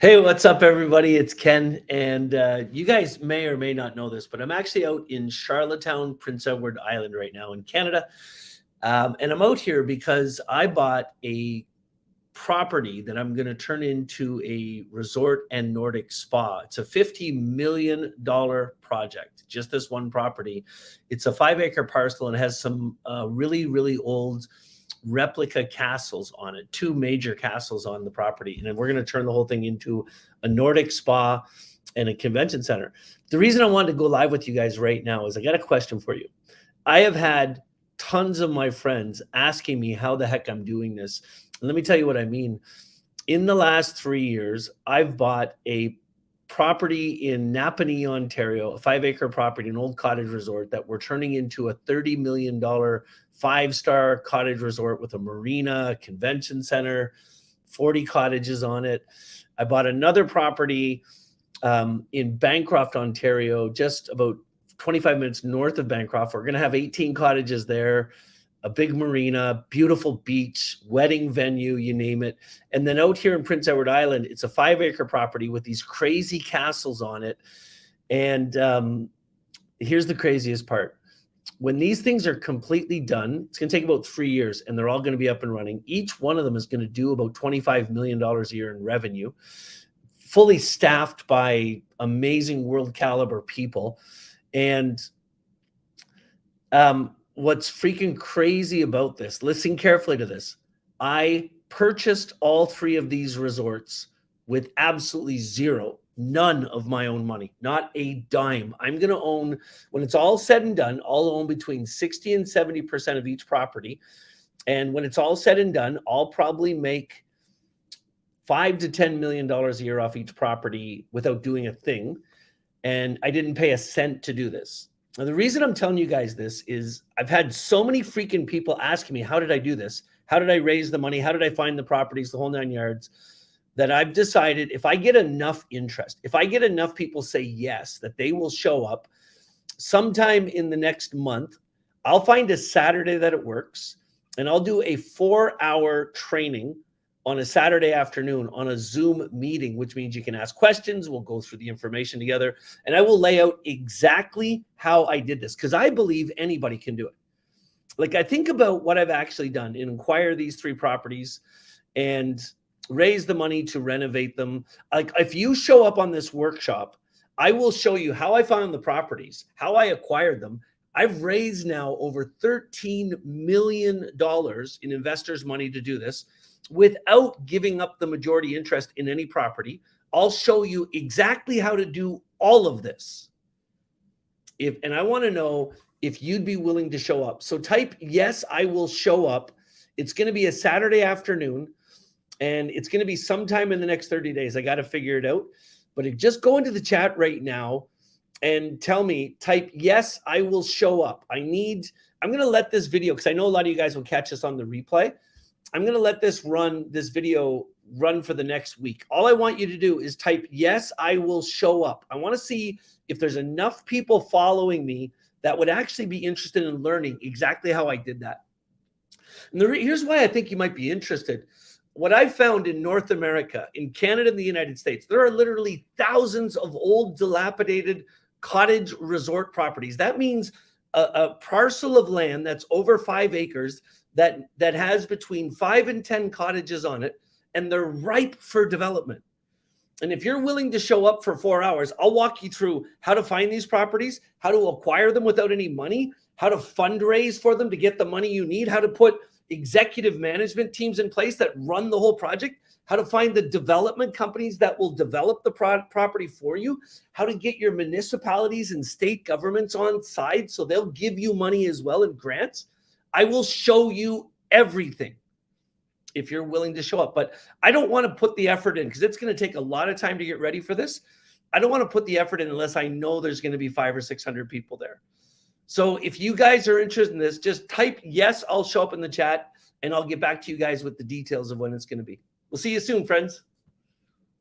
Hey, what's up, everybody? It's Ken, and you guys may or may not know this, but I'm actually out in Charlottetown, Prince Edward Island right now in Canada. And I'm out here because I bought a property that I'm going to turn into a resort and Nordic spa. It's a $50 million project, just this one property. It's a 5 acre parcel and it has some really, really old replica castles on it, two major castles on the property. And then we're going to turn the whole thing into a Nordic spa and a convention center. The reason I wanted to go live with you guys right now is I got a question for you. I have had tons of my friends asking me how the heck I'm doing this. And let me tell you what I mean. In the last 3 years, I've bought a property in Napanee, Ontario, a 5 acre property, an old cottage resort that we're turning into a $30 million 5-star cottage resort with a marina, convention center, 40 cottages on it. I bought another property in Bancroft, Ontario, just about 25 minutes north of Bancroft. We're going to have 18 cottages there, a big marina, beautiful beach, wedding venue, you name it. And then out here in Prince Edward Island, it's a 5 acre property with these crazy castles on it. And here's the craziest part. When these things are completely done, it's going to take about 3 years and they're all going to be up and running. Each one of them is going to do about $25 million a year in revenue, fully staffed by amazing world caliber people. And what's freaking crazy about this, listen carefully to this. I purchased all three of these resorts with absolutely none of my own money, not a dime. I'm going to own, when it's all said and done, I'll own between 60 and 70% of each property. And when it's all said and done, I'll probably make $5 to $10 million a year off each property without doing a thing. And I didn't pay a cent to do this. Now, the reason I'm telling you guys this is I've had so many freaking people asking me, how did I do this? How did I raise the money? How did I find the properties, the whole 9 yards? That I've decided if I get enough interest, if I get enough people say yes, that they will show up sometime in the next month, I'll find a Saturday that it works, and I'll do a 4-hour training on a Saturday afternoon on a Zoom meeting, which means you can ask questions. We'll go through the information together, and I will lay out exactly how I did this because I believe anybody can do it. Like, I think about what I've actually done and acquire these 3 properties and raise the money to renovate them. Like, if you show up on this workshop, I will show you how I found the properties, how I acquired them. I've raised now over $13 million in investors' money to do this without giving up the majority interest in any property. I'll show you exactly how to do all of this. And I want to know if you'd be willing to show up. So type, yes, I will show up. It's going to be a Saturday afternoon. And it's going to be sometime in the next 30 days. I got to figure it out. But just go into the chat right now and tell me, type, yes, I will show up. I'm going to let this video, because I know a lot of you guys will catch this on the replay. I'm going to let this video run for the next week. All I want you to do is type, yes, I will show up. I want to see if there's enough people following me that would actually be interested in learning exactly how I did that. And here's why I think you might be interested. What I found in North America, in Canada and the United States, there are literally thousands of old, dilapidated cottage resort properties. That means a parcel of land that's over 5 acres that has between 5 and 10 cottages on it, and they're ripe for development. And if you're willing to show up for 4 hours, I'll walk you through how to find these properties, how to acquire them without any money, how to fundraise for them to get the money you need, how to put executive management teams in place that run the whole project, how to find the development companies that will develop the property for you, how to get your municipalities and state governments on side so they'll give you money as well in grants. I will show you everything if you're willing to show up. But I don't want to put the effort in because it's going to take a lot of time to get ready for this. I don't want to put the effort in unless I know there's going to be 500 or 600 people there. So if you guys are interested in this, just type yes, I'll show up in the chat, and I'll get back to you guys with the details of when it's going to be. We'll see you soon, friends.